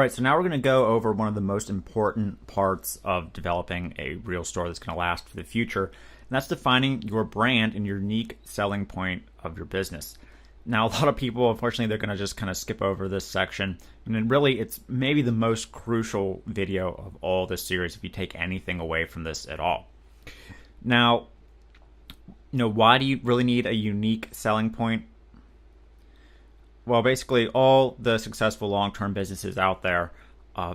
right, so now we're going to go over one of the most important parts of developing a real store that's going to last for the future, and that's defining your brand and your unique selling point of your business. Now, a lot of people, unfortunately, they're going to just kind of skip over this section, and then really it's maybe the most crucial video of all this series if you take anything away from this at all. Now, why do you really need a unique selling point? Well, basically, all the successful long-term businesses out there,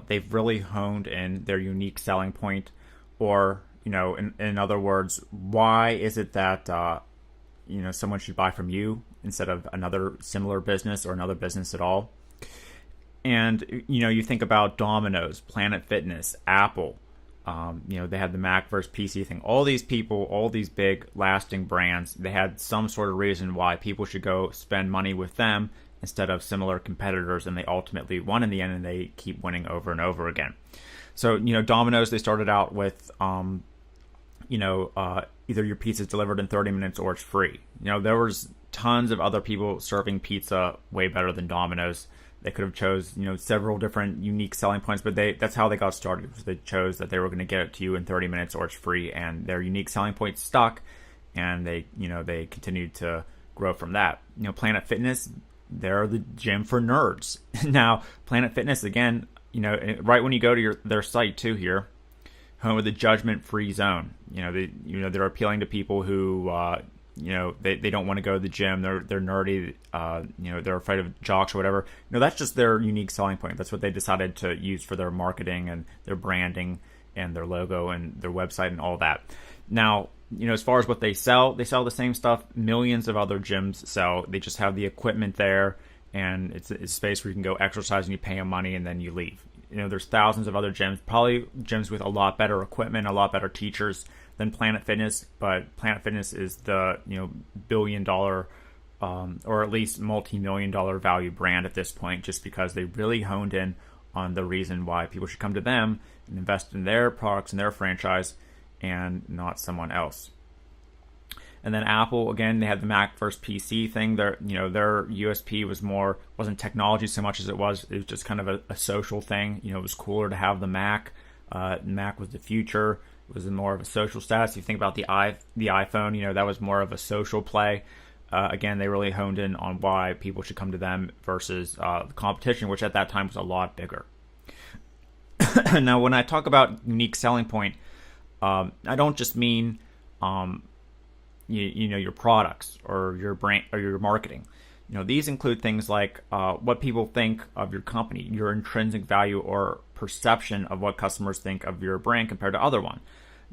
they've really honed in their unique selling point, or, in other words, why is it that, someone should buy from you instead of another similar business or another business at all? And, you think about Domino's, Planet Fitness, Apple, they had the Mac versus PC thing. All these people, all these big lasting brands, they had some sort of reason why people should go spend money with them instead of similar competitors, and they ultimately won in the end, and they keep winning over and over again. So, Domino's, they started out with, either your pizza's delivered in 30 minutes or it's free. There was tons of other people serving pizza way better than Domino's. They could have chose, several different unique selling points, but that's how they got started. They chose that they were going to get it to you in 30 minutes or it's free, and their unique selling point stuck, and they continued to grow from that. Planet Fitness, they're the gym for nerds. Now, Planet Fitness, again, right when you go to their site too here, home of the judgment-free zone. They're appealing to people who, they don't want to go to the gym. They're nerdy. They're afraid of jocks or whatever. That's just their unique selling point. That's what they decided to use for their marketing and their branding and their logo and their website and all that. Now, as far as what they sell the same stuff millions of other gyms sell. They just have the equipment there, and it's a space where you can go exercise and you pay them money and then you leave. There's thousands of other gyms, probably gyms with a lot better equipment, a lot better teachers than Planet Fitness, but Planet Fitness is the billion-dollar or at least multi-million-dollar value brand at this point, just because they really honed in on the reason why people should come to them and invest in their products and their franchise and not someone else. And then Apple, again, they had the Mac versus PC thing. Their USP wasn't technology so much as it was just kind of a social thing. It was cooler to have the Mac. Mac was the future. It was more of a social status. If you think about the iPhone, that was more of a social play. Again, they really honed in on why people should come to them versus the competition, which at that time was a lot bigger. Now, when I talk about unique selling point, I don't just mean your products or your brand or your marketing. These include things like what people think of your company, your intrinsic value or perception of what customers think of your brand compared to other one.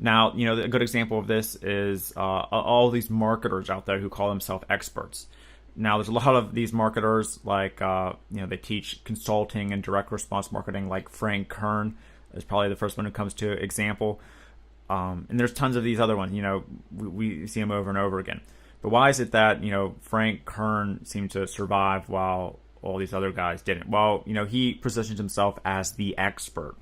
Now, a good example of this is all these marketers out there who call themselves experts. Now, there's a lot of these marketers like they teach consulting and direct response marketing, like Frank Kern is probably the first one who comes to example. And there's tons of these other ones. We see them over and over again. But why is it that, Frank Kern seemed to survive while all these other guys didn't? Well, he positions himself as the expert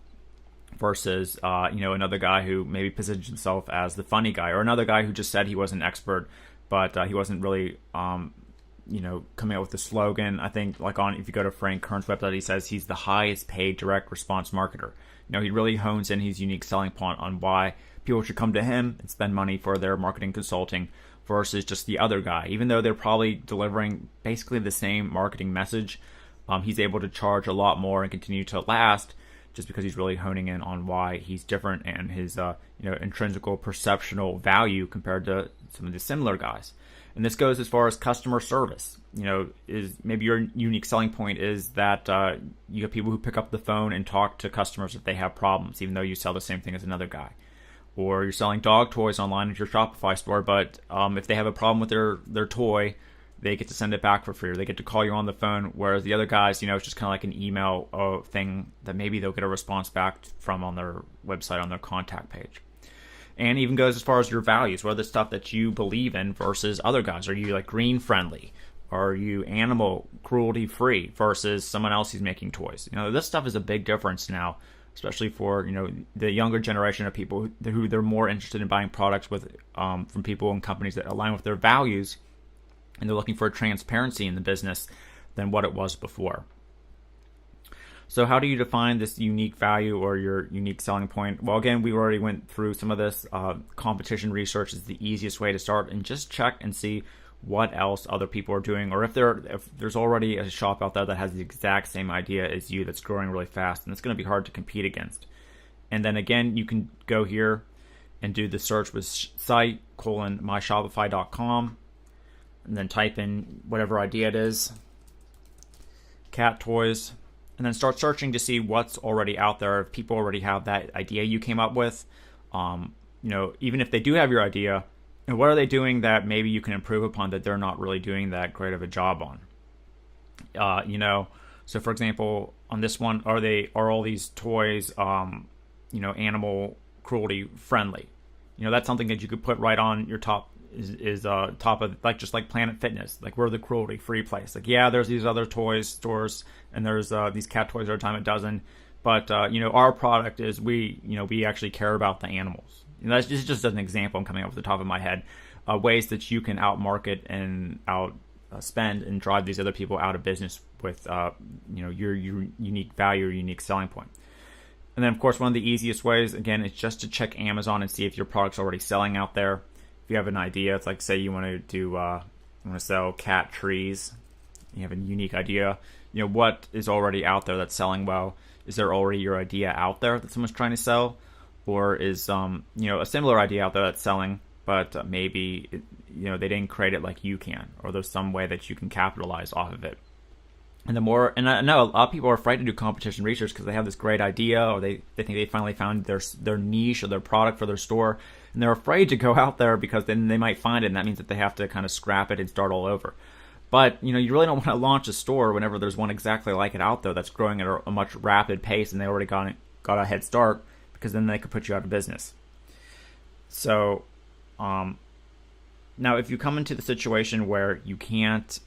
versus, another guy who maybe positions himself as the funny guy, or another guy who just said he was an expert, but he wasn't really, coming up with the slogan. I think if you go to Frank Kern's website, he says he's the highest paid direct response marketer. He really hones in his unique selling point on why people should come to him and spend money for their marketing consulting versus just the other guy. Even though they're probably delivering basically the same marketing message, he's able to charge a lot more and continue to last just because he's really honing in on why he's different and his intrinsical perceptional value compared to some of the similar guys. And this goes as far as customer service. Is maybe your unique selling point is that you have people who pick up the phone and talk to customers if they have problems, even though you sell the same thing as another guy. Or you're selling dog toys online at your Shopify store, but if they have a problem with their toy, they get to send it back for free, or they get to call you on the phone, whereas the other guys, it's just kind of like an email thing that maybe they'll get a response back from on their website, on their contact page. And even goes as far as your values. What are the stuff that you believe in versus other guys? Are you like green friendly? Are you animal cruelty free versus someone else who's making toys? This stuff is a big difference now, especially for the younger generation of people who they're more interested in buying products with from people and companies that align with their values, and they're looking for transparency in the business than what it was before. So how do you define this unique value or your unique selling point? Well, again, we already went through some of this. Competition research is the easiest way to start, and just check and see what else other people are doing, or if there's already a shop out there that has the exact same idea as you that's growing really fast, and it's going to be hard to compete against. And then again, you can go here and do the search with site myshopify.com, and then type in whatever idea it is, cat toys, and then start searching to see what's already out there. If people already have that idea you came up with, even if they do have your idea, and what are they doing that maybe you can improve upon that they're not really doing that great of a job on? So for example, on this one, are all these toys, animal cruelty friendly? That's something that you could put right on your top is top of, like, just like Planet Fitness, like we're the cruelty free place. Like, yeah, there's these other toys stores, and there's these cat toys are a dime a dozen, but our product is we actually care about the animals. That's just an example I'm coming up with the top of my head. Ways that you can outmarket and spend and drive these other people out of business with your unique value or unique selling point. And then, of course, one of the easiest ways, again, is just to check Amazon and see if your product's already selling out there. If you have an idea, it's like, say you want to sell cat trees, you have a unique idea. What is already out there that's selling well? Is there already your idea out there that someone's trying to sell? Or is a similar idea out there that's selling, but maybe they didn't create it like you can, or there's some way that you can capitalize off of it. And I know a lot of people are afraid to do competition research because they have this great idea, or they think they finally found their niche or their product for their store, and they're afraid to go out there because then they might find it, and that means that they have to kind of scrap it and start all over. But you really don't want to launch a store whenever there's one exactly like it out there that's growing at a much rapid pace, and they already got a head start, because then they could put you out of business. So now if you come into the situation where you can't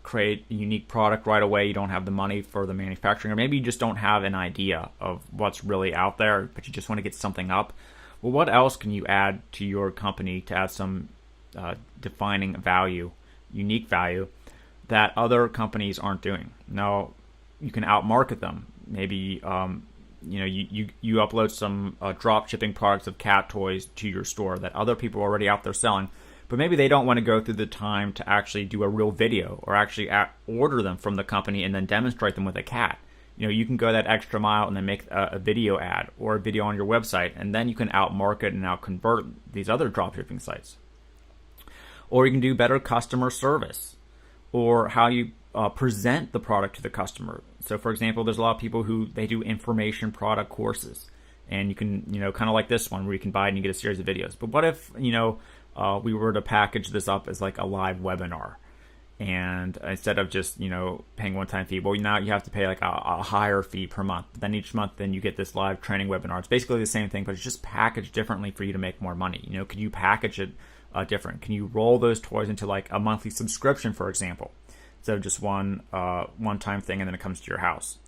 create a unique product right away, you don't have the money for the manufacturing, or maybe you just don't have an idea of what's really out there, but you just want to get something up, well, what else can you add to your company to add some defining value, unique value, that other companies aren't doing? Now, you can outmarket them. Maybe you upload some drop shipping products of cat toys to your store that other people are already out there selling, but maybe they don't want to go through the time to actually do a real video or actually order them from the company and then demonstrate them with a cat. You can go that extra mile and then make a video ad or a video on your website, and then you can outmarket and outconvert these other drop shipping sites. Or you can do better customer service, or how you present the product to the customer. So, for example, there's a lot of people who they do information product courses, and you can, kind of like this one where you can buy it and you get a series of videos. But what if, we were to package this up as like a live webinar, and instead of just, paying one-time fee, well, now you have to pay like a higher fee per month. Then each month, then you get this live training webinar. It's basically the same thing, but it's just packaged differently for you to make more money. Could you package it different? Can you roll those toys into like a monthly subscription, for example, instead of just one-time thing and then it comes to your house?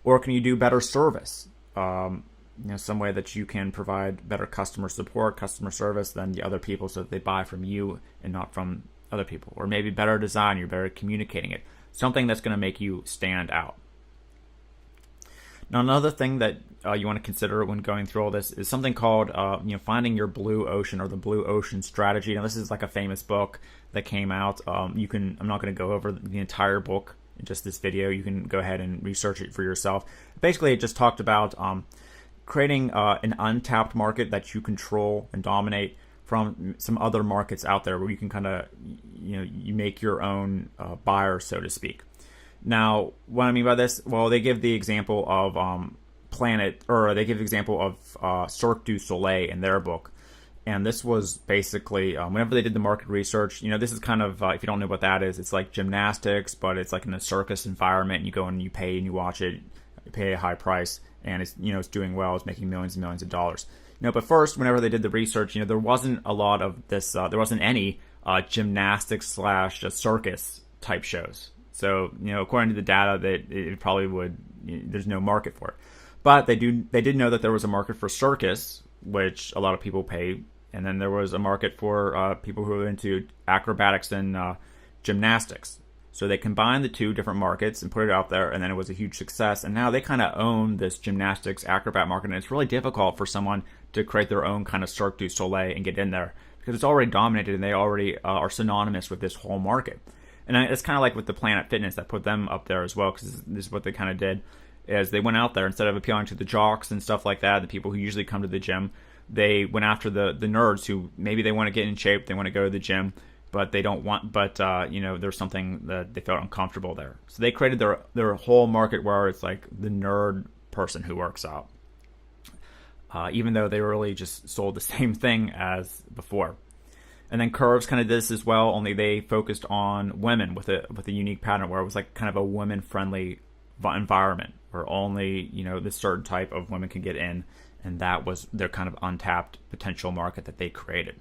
Or can you do better service? Some way that you can provide better customer support, customer service than the other people, so that they buy from you and not from other people. Or maybe better design, you're better at communicating it. Something that's going to make you stand out. Now, another thing that you want to consider when going through all this is something called finding your blue ocean, or the blue ocean strategy. Now, this is like a famous book that came out. I'm not going to go over the entire book in just this video. You can go ahead and research it for yourself. Basically, it just talked about creating an untapped market that you control and dominate from some other markets out there, where you can kind of you make your own buyer, so to speak. Now, what I mean by this, well, they give the example of Cirque du Soleil in their book. And this was basically, whenever they did the market research, this is kind of, if you don't know what that is, it's like gymnastics, but it's like in a circus environment, and you go and you pay and you watch it, you pay a high price, and it's, it's doing well, it's making millions and millions of dollars. But first, whenever they did the research, there wasn't a lot of this, there wasn't any gymnastics / circus type shows. So, according to the data, that it probably would, there's no market for it. But they did know that there was a market for circus, which a lot of people pay, and then there was a market for people who are into acrobatics and gymnastics. So they combined the two different markets and put it out there, and then it was a huge success. And now they kind of own this gymnastics acrobat market, and it's really difficult for someone to create their own kind of Cirque du Soleil and get in there because it's already dominated, and they already are synonymous with this whole market. And it's kind of like with the Planet Fitness that put them up there as well, because this is what they kind of did, is they went out there, instead of appealing to the jocks and stuff like that, the people who usually come to the gym, they went after the nerds who maybe they want to get in shape, they want to go to the gym, but they don't want, there's something that they felt uncomfortable there. So they created their whole market where it's like the nerd person who works out, even though they really just sold the same thing as before. And then Curves kind of did this as well, only they focused on women with a unique pattern where it was like kind of a women-friendly environment where only, this certain type of women can get in, and that was their kind of untapped potential market that they created.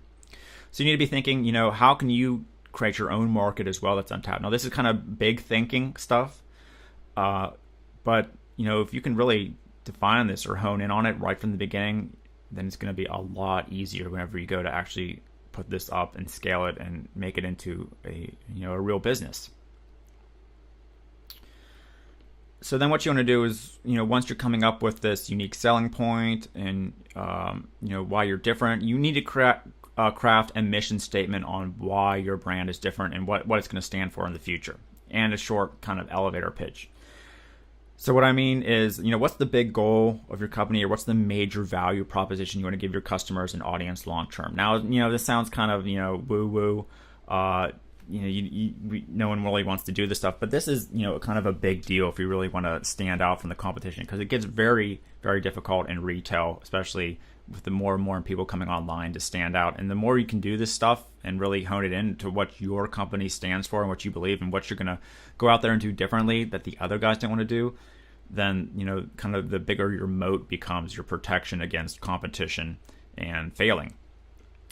So you need to be thinking, how can you create your own market as well that's untapped? Now, this is kind of big thinking stuff, but, if you can really define this or hone in on it right from the beginning, then it's going to be a lot easier whenever you go to actually put this up and scale it and make it into a real business. So then what you want to do is, once you're coming up with this unique selling point and, why you're different, you need to craft a mission statement on why your brand is different and what it's going to stand for in the future, and a short kind of elevator pitch. So what I mean is, what's the big goal of your company, or what's the major value proposition you want to give your customers and audience long term? Now, this sounds kind of, woo-woo. No one really wants to do this stuff, but this is, kind of a big deal if you really want to stand out from the competition, because it gets very, very difficult in retail, especially with the more and more people coming online, to stand out. And the more you can do this stuff and really hone it into what your company stands for and what you believe and what you're going to go out there and do differently that the other guys don't want to do, then, kind of the bigger your moat becomes, your protection against competition and failing.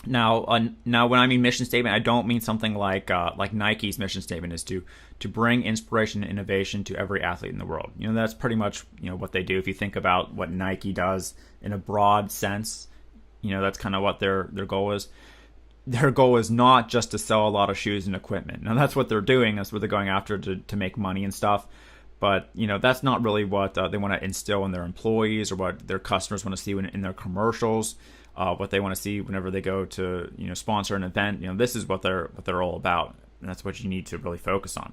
Now, when I mean mission statement, I don't mean something like Nike's mission statement is to bring inspiration and innovation to every athlete in the world. That's pretty much what they do. If you think about what Nike does in a broad sense, that's kind of what their goal is. Their goal is not just to sell a lot of shoes and equipment. Now, that's what they're doing. That's what they're going after to make money and stuff. But, that's not really what they want to instill in their employees or what their customers want to see in their commercials. What they want to see whenever they go to sponsor an event. This is what they're all about, and that's what you need to really focus on.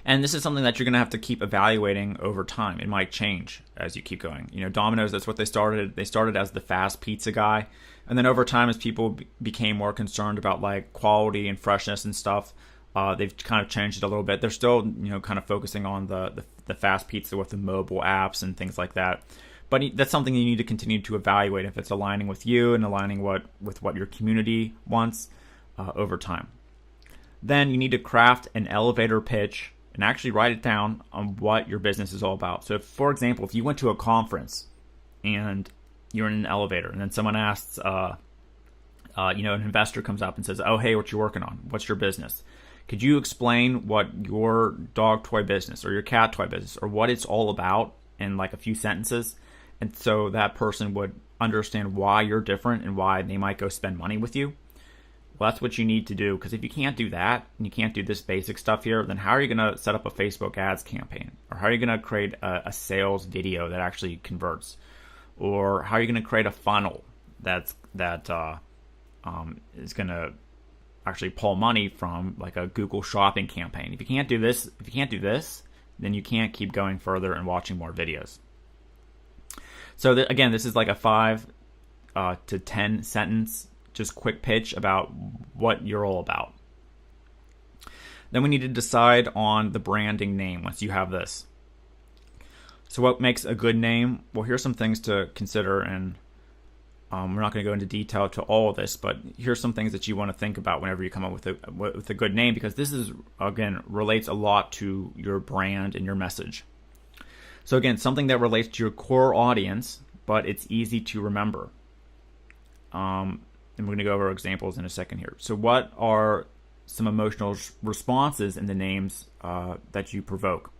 And this is something that you're going to have to keep evaluating over time. It might change as you keep going. Domino's, that's what they started. They started as the fast pizza guy, and then over time, as people became more concerned about like quality and freshness and stuff, they've kind of changed it a little bit. They're still kind of focusing on the fast pizza with the mobile apps and things like that. But that's something you need to continue to evaluate if it's aligning with you and aligning with what your community wants over time. Then you need to craft an elevator pitch and actually write it down on what your business is all about. So, for example, if you went to a conference and you're in an elevator and then someone asks, an investor comes up and says, "Oh, hey, what you working on? What's your business?" Could you explain what your dog toy business or your cat toy business or what it's all about in like a few sentences? And so that person would understand why you're different and why they might go spend money with you. Well, that's what you need to do, because if you can't do that and you can't do this basic stuff here, then how are you going to set up a Facebook ads campaign? Or how are you going to create a sales video that actually converts? Or how are you going to create a funnel that is going to actually pull money from like a Google shopping campaign? If you can't do this, then you can't keep going further and watching more videos. So again, this is like a 5 to 10 sentence, just quick pitch about what you're all about. Then we need to decide on the branding name once you have this. So what makes a good name? Well, here's some things to consider, and we're not going to go into detail to all of this, but here's some things that you want to think about whenever you come up with a good name, because this is, again, relates a lot to your brand and your message. So again, something that relates to your core audience, but it's easy to remember. And we're going to go over examples in a second here. So what are some emotional responses in the names that you provoke?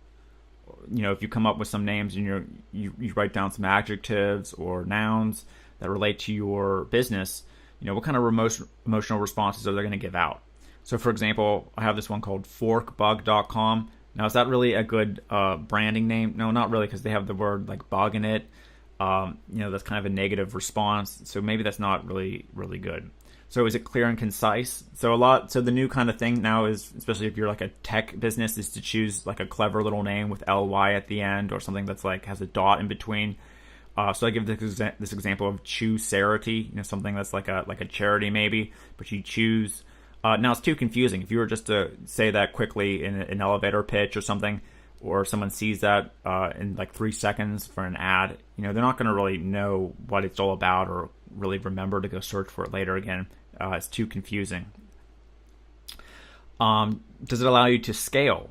If you come up with some names and you write down some adjectives or nouns that relate to your business, what kind of emotional responses are they going to give out? So for example, I have this one called forkbug.com. Now, is that really a good branding name? No, not really, because they have the word like bug in it. That's kind of a negative response. So maybe that's not really good. So is it clear and concise? So the new kind of thing now is, especially if you're like a tech business, is to choose like a clever little name with ly at the end, or something that's like has a dot in between. So I give this example of Chooserity, something that's like a charity maybe, but you choose. Now it's too confusing. If you were just to say that quickly in an elevator pitch or something, or someone sees that in like 3 seconds for an ad, they're not going to really know what it's all about or really remember to go search for it later again. It's too confusing. Does it allow you to scale?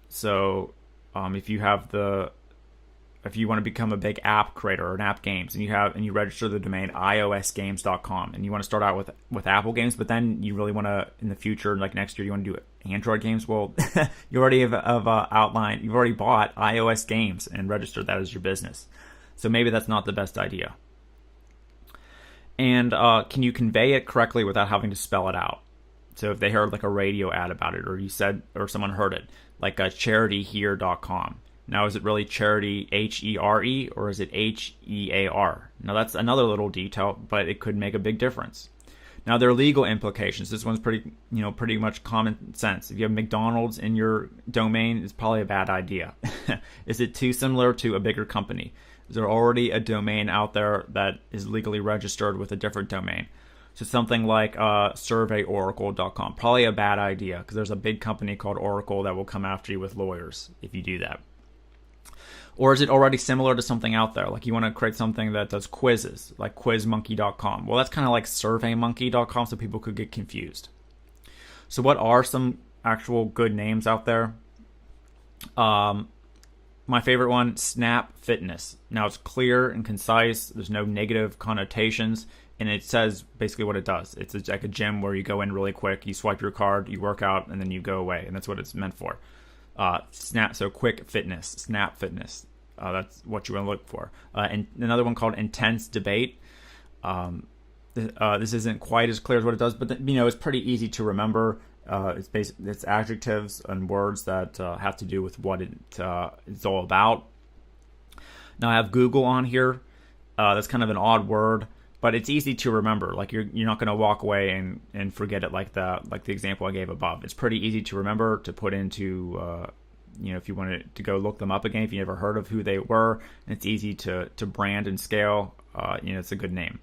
So if you want to become a big app creator or an app games, and you register the domain iosgames.com, and you want to start out with Apple games, but then you really want to, in the future, like next year, you want to do Android games. Well, you already have outlined, you've already bought iOS games and registered that as your business. So maybe that's not the best idea. And can you convey it correctly without having to spell it out? So if they heard like a radio ad about it, or someone heard it, like charityhere.com. Now, is it really charity, H-E-R-E, or is it H-E-A-R? Now, that's another little detail, but it could make a big difference. Now, there are legal implications. This one's pretty much common sense. If you have McDonald's in your domain, it's probably a bad idea. Is it too similar to a bigger company? Is there already a domain out there that is legally registered with a different domain? So something like surveyoracle.com, probably a bad idea, because there's a big company called Oracle that will come after you with lawyers if you do that. Or is it already similar to something out there? Like you want to create something that does quizzes, like quizmonkey.com. Well, that's kind of like surveymonkey.com, so people could get confused. So what are some actual good names out there? My favorite one, Snap Fitness. Now it's clear and concise. There's no negative connotations, and it says basically what it does. It's like a gym where you go in really quick, you swipe your card, you work out, and then you go away, and that's what it's meant for. So quick fitness, Snap Fitness. That's what you want to look for. And another one called Intense Debate. This isn't quite as clear as what it does, but it's pretty easy to remember. It's adjectives and words that have to do with what it's all about. Now I have Google on here. That's kind of an odd word, but it's easy to remember. Like you're not going to walk away and forget it like the example I gave above. It's pretty easy to remember, to put into if you wanted to go look them up again, if you never heard of who they were, and it's easy to brand and scale. It's a good name.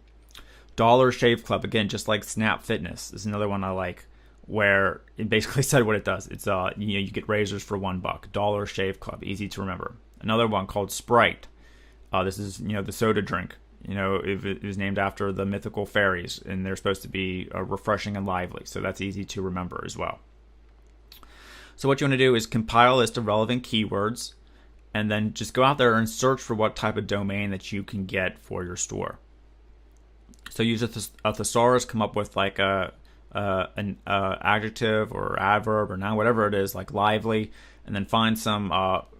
Dollar Shave Club, again, just like Snap Fitness, is another one I like, where it basically said what it does. It's you get razors for $1. Dollar Shave Club, easy to remember. Another one called Sprite. This is the soda drink. It was named after the mythical fairies, and they're supposed to be refreshing and lively. So that's easy to remember as well. So what you want to do is compile a list of relevant keywords, and then just go out there and search for what type of domain that you can get for your store. So use a thesaurus, come up with like an adjective or adverb or noun, whatever it is, like lively, and then find some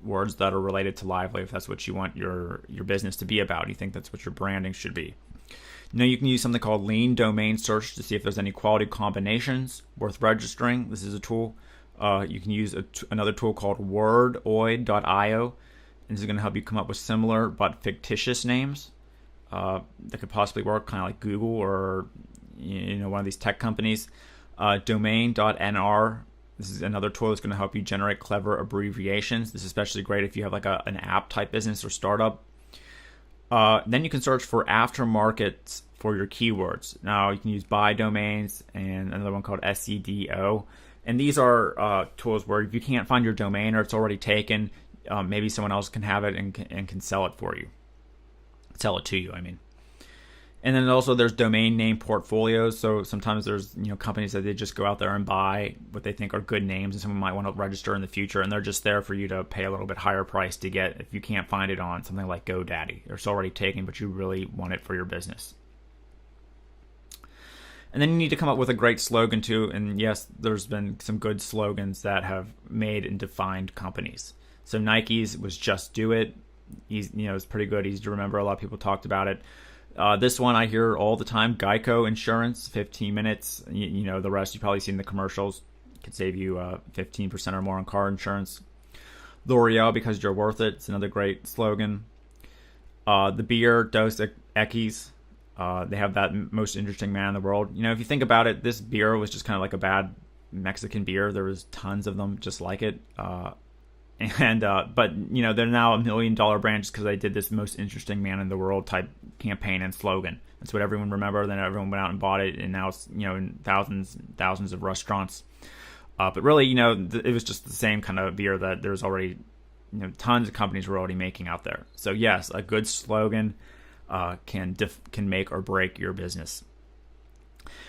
words that are related to lively if that's what you want your business to be about. You think that's what your branding should be. You can use something called Lean Domain Search to see if there's any quality combinations worth registering. This is a tool. You can use another tool called wordoid.io, and this is going to help you come up with similar but fictitious names that could possibly work, kind of like Google or one of these tech companies. Domain.nr. This is another tool that's going to help you generate clever abbreviations. This is especially great if you have like an app type business or startup. Then you can search for aftermarkets for your keywords. Now you can use buy domains and another one called SEDO. And these are tools where if you can't find your domain or it's already taken, maybe someone else can have it and can sell it for you. Sell it to you, I mean. And then also there's domain name portfolios. So sometimes there's companies that they just go out there and buy what they think are good names, and someone might want to register in the future, and they're just there for you to pay a little bit higher price to get if you can't find it on something like GoDaddy. It's already taken, but you really want it for your business. And then you need to come up with a great slogan too. And yes, there's been some good slogans that have made and defined companies. So Nike's was "Just Do It." It's pretty good, easy to remember. A lot of people talked about it. This one I hear all the time: Geico Insurance, 15 minutes. The rest you've probably seen in the commercials. Could save you 15% or more on car insurance. L'Oreal, because you're worth it. It's another great slogan. The beer, Dos Equis. They have that most interesting man in the world. If you think about it, this beer was just kind of like a bad Mexican beer. There was tons of them just like it. But they're now $1 million brand just because they did this most interesting man in the world type campaign and slogan. That's what everyone remembered. Then everyone went out and bought it, and now it's in thousands of restaurants. But really, it was just the same kind of beer that there's already, tons of companies were already making out there. So yes, a good slogan can make or break your business.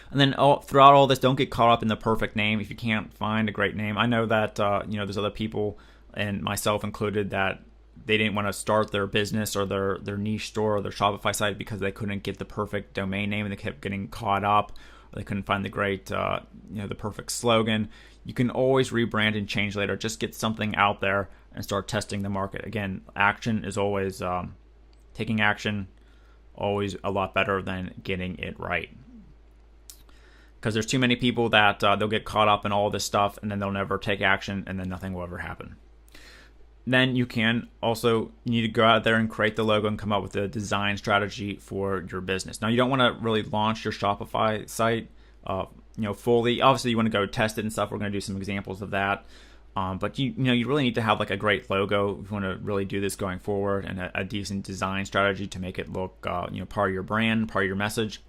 And then throughout all this, don't get caught up in the perfect name. If you can't find a great name, I know that there's other people, and myself included, that they didn't want to start their business or their niche store or their Shopify site because they couldn't get the perfect domain name, and they kept getting caught up, or they couldn't find the great the perfect slogan. You can always rebrand and change later. Just get something out there and start testing the market. Again, action is always taking action, always a lot better than getting it right. Because there's too many people that they'll get caught up in all this stuff, and then they'll never take action, and then nothing will ever happen. Then you need to go out there and create the logo and come up with a design strategy for your business. Now, you don't want to really launch your Shopify site fully. Obviously, you want to go test it and stuff. We're going to do some examples of that. But you really need to have like a great logo if you want to really do this going forward, and a decent design strategy to make it look part of your brand, part of your message.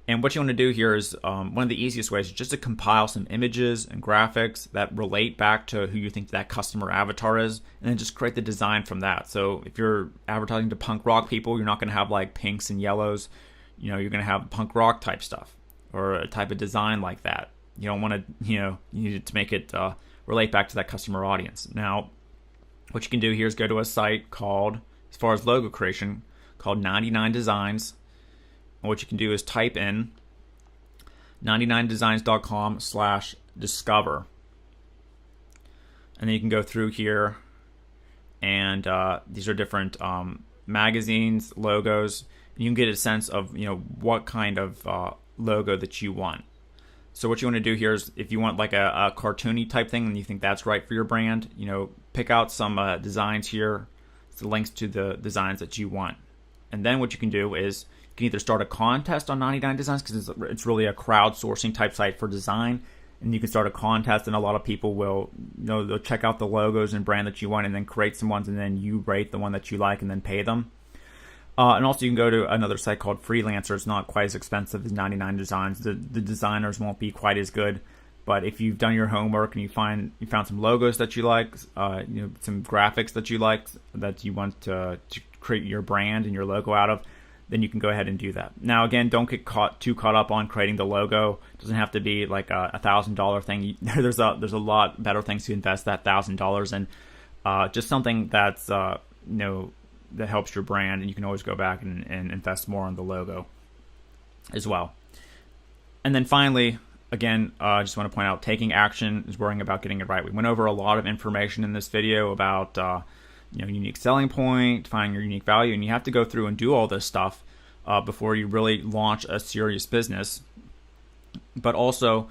And what you want to do here is one of the easiest ways is just to compile some images and graphics that relate back to who you think that customer avatar is, and then just create the design from that. So if you're advertising to punk rock people, you're not going to have like pinks and yellows. You're going to have punk rock type stuff or a type of design like that. You don't want to, you need to make it relate back to that customer audience. Now, what you can do here is go to a site called, as far as logo creation, called 99 Designs. And what you can do is type in 99designs.com/discover. And then you can go through here, and these are different magazines, logos. And you can get a sense of what kind of logo that you want. So what you want to do here is, if you want like a cartoony type thing and you think that's right for your brand, pick out some designs here. It's the links to the designs that you want. And then what you can do is you can either start a contest on 99 Designs, because it's really a crowdsourcing type site for design. And you can start a contest, and a lot of people will, they'll check out the logos and brand that you want, and then create some ones, and then you rate the one that you like and then pay them. And also you can go to another site called Freelancer. It's not quite as expensive as 99 Designs. The designers won't be quite as good. But if you've done your homework and you found some logos that you like, some graphics that you like, that you want to create your brand and your logo out of, then you can go ahead and do that. Now, again, don't get too caught up on creating the logo. It doesn't have to be like a $1,000 thing. There's a lot better things to invest that $1,000 in. Just something that's that helps your brand, and you can always go back and invest more on the logo as well. And then finally, again, I just want to point out, taking action is worrying about getting it right. We went over a lot of information in this video about unique selling point, finding your unique value, and you have to go through and do all this stuff before you really launch a serious business. But also,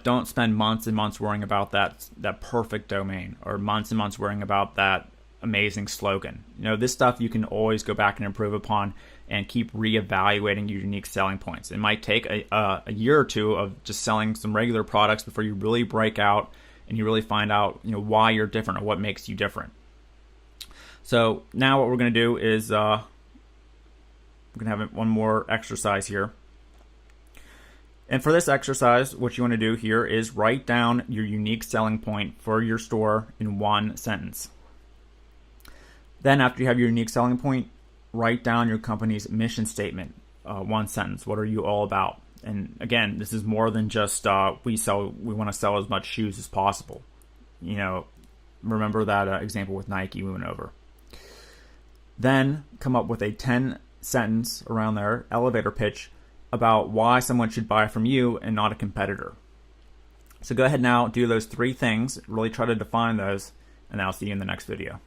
don't spend months and months worrying about that perfect domain, or months and months worrying about that amazing slogan. This stuff you can always go back and improve upon, and keep reevaluating your unique selling points. It might take a year or two of just selling some regular products before you really break out and you really find out why you're different or what makes you different. So now what we're going to do is we're going to have one more exercise here. And for this exercise, what you want to do here is write down your unique selling point for your store in one sentence. Then after you have your unique selling point, write down your company's mission statement, one sentence. What are you all about? And again, this is more than just we want to sell as much shoes as possible. Remember that example with Nike we went over. Then come up with a 10-sentence around there elevator pitch about why someone should buy from you and not a competitor. So go ahead now, do those 3 things, really try to define those, and I'll see you in the next video.